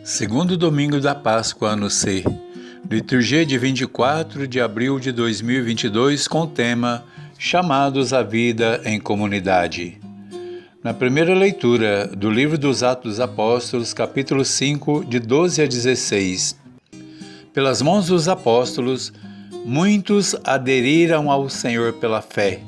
Segundo domingo da Páscoa, ano C. Liturgia de 24 de abril de 2022, com o tema Chamados à Vida em Comunidade. Na primeira leitura do livro dos Atos dos Apóstolos, capítulo 5, de 12 a 16. Pelas mãos dos apóstolos, muitos aderiram ao Senhor pela fé.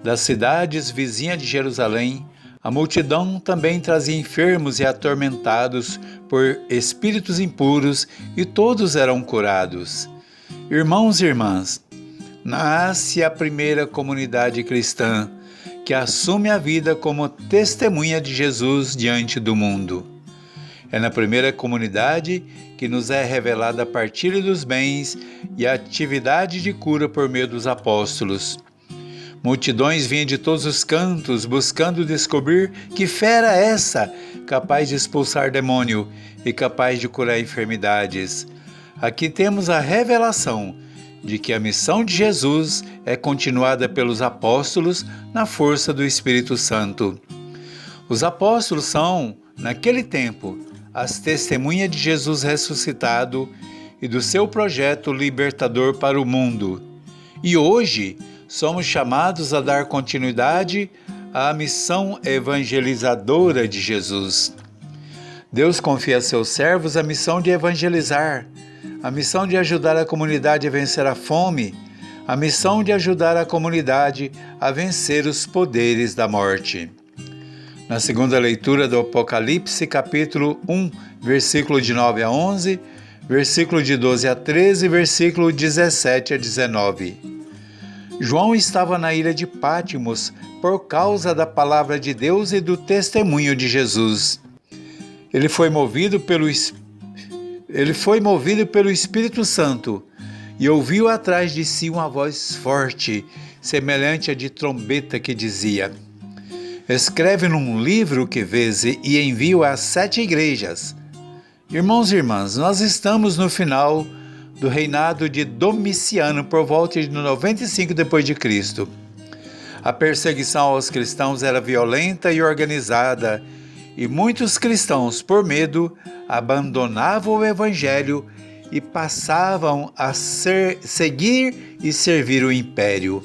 Das cidades vizinhas de Jerusalém, a multidão também trazia enfermos e atormentados por espíritos impuros, e todos eram curados. Irmãos e irmãs, nasce a primeira comunidade cristã que assume a vida como testemunha de Jesus diante do mundo. É na primeira comunidade que nos é revelada a partilha dos bens e a atividade de cura por meio dos apóstolos. Multidões vinham de todos os cantos buscando descobrir que fé era essa, capaz de expulsar demônio e capaz de curar enfermidades. Aqui temos a revelação de que a missão de Jesus é continuada pelos apóstolos na força do Espírito Santo. Os apóstolos são, naquele tempo, as testemunhas de Jesus ressuscitado e do seu projeto libertador para o mundo. E hoje, somos chamados a dar continuidade à missão evangelizadora de Jesus. Deus confia a seus servos a missão de evangelizar, a missão de ajudar a comunidade a vencer a fome, a missão de ajudar a comunidade a vencer os poderes da morte. Na segunda leitura do Apocalipse, capítulo 1, versículo de 9 a 11, versículo de 12 a 13 e versículo 17 a 19. João estava na ilha de Pátimos por causa da palavra de Deus e do testemunho de Jesus. Ele foi movido pelo Espírito Santo e ouviu atrás de si uma voz forte, semelhante à de trombeta, que dizia: escreve num livro o que vês e envia às 7 igrejas. Irmãos e irmãs, nós estamos no final do reinado de Domiciano, por volta de 95 d.C. A perseguição aos cristãos era violenta e organizada, e muitos cristãos, por medo, abandonavam o evangelho e passavam a seguir e servir o império.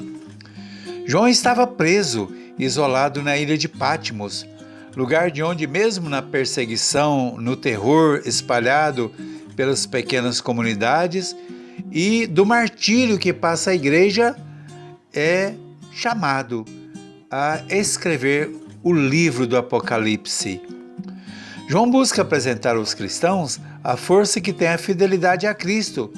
João estava preso, isolado na ilha de Pátimos, lugar de onde, mesmo na perseguição, no terror espalhado pelas pequenas comunidades e do martírio que passa a igreja, é chamado a escrever o livro do Apocalipse. João busca apresentar aos cristãos a força que tem a fidelidade a Cristo,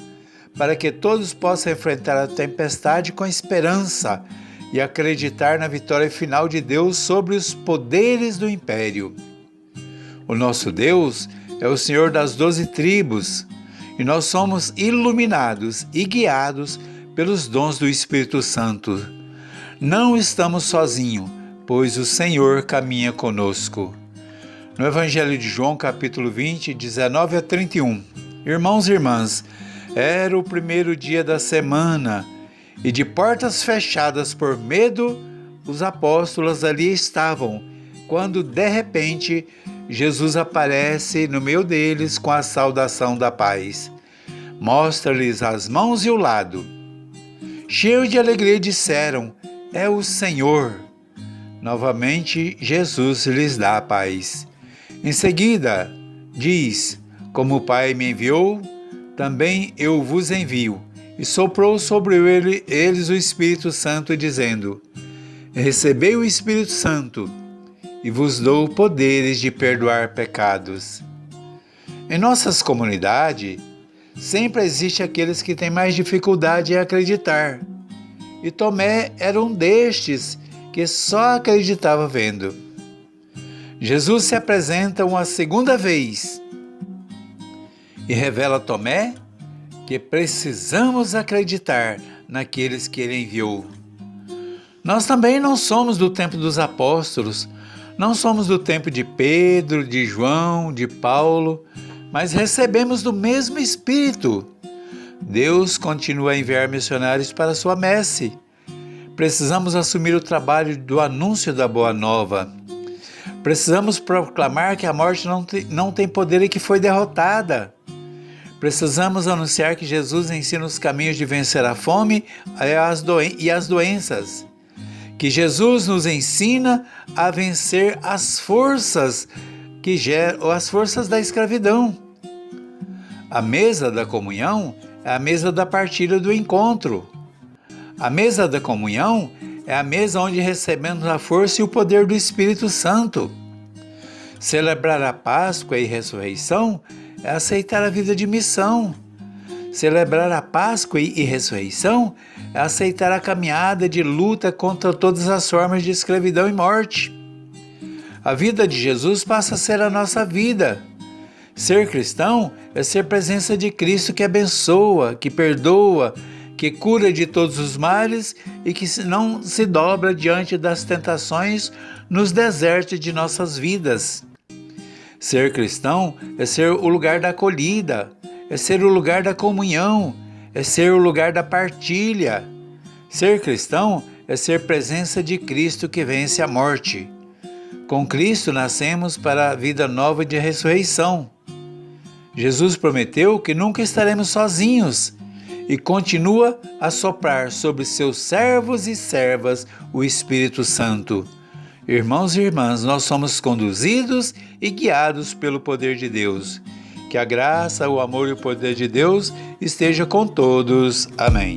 para que todos possam enfrentar a tempestade com esperança e acreditar na vitória final de Deus sobre os poderes do império. O nosso Deus é o Senhor das 12 tribos, e nós somos iluminados e guiados pelos dons do Espírito Santo. Não estamos sozinhos, pois o Senhor caminha conosco. No Evangelho de João, capítulo 20, 19 a 31. Irmãos e irmãs, era o primeiro dia da semana, e de portas fechadas por medo, os apóstolos ali estavam, quando de repente Jesus aparece no meio deles com a saudação da paz. Mostra-lhes as mãos e o lado. Cheios de alegria disseram: é o Senhor. Novamente Jesus lhes dá a paz. Em seguida diz: como o Pai me enviou, também eu vos envio. E soprou sobre eles o Espírito Santo, dizendo: recebei o Espírito Santo, e vos dou poderes de perdoar pecados. Em nossas comunidades, sempre existe aqueles que têm mais dificuldade em acreditar. E Tomé era um destes que só acreditava vendo. Jesus se apresenta uma segunda vez e revela a Tomé que precisamos acreditar naqueles que ele enviou. Nós também não somos do tempo dos apóstolos, não somos do tempo de Pedro, de João, de Paulo, mas recebemos do mesmo Espírito. Deus continua a enviar missionários para a sua messe. Precisamos assumir o trabalho do anúncio da Boa Nova. Precisamos proclamar que a morte não tem poder e que foi derrotada. Precisamos anunciar que Jesus ensina os caminhos de vencer a fome e as doenças. Que Jesus nos ensina a vencer as forças as forças da escravidão. A mesa da comunhão é a mesa da partilha do encontro. A mesa da comunhão é a mesa onde recebemos a força e o poder do Espírito Santo. Celebrar a Páscoa e ressurreição é aceitar a vida de missão. Celebrar a Páscoa e ressurreição é aceitar a caminhada de luta contra todas as formas de escravidão e morte. A vida de Jesus passa a ser a nossa vida. Ser cristão é ser presença de Cristo que abençoa, que perdoa, que cura de todos os males e que não se dobra diante das tentações nos desertos de nossas vidas. Ser cristão é ser o lugar da acolhida, é ser o lugar da comunhão, é ser o lugar da partilha. Ser cristão é ser presença de Cristo que vence a morte. Com Cristo nascemos para a vida nova de ressurreição. Jesus prometeu que nunca estaremos sozinhos e continua a soprar sobre seus servos e servas o Espírito Santo. Irmãos e irmãs, nós somos conduzidos e guiados pelo poder de Deus. Que a graça, o amor e o poder de Deus esteja com todos. Amém.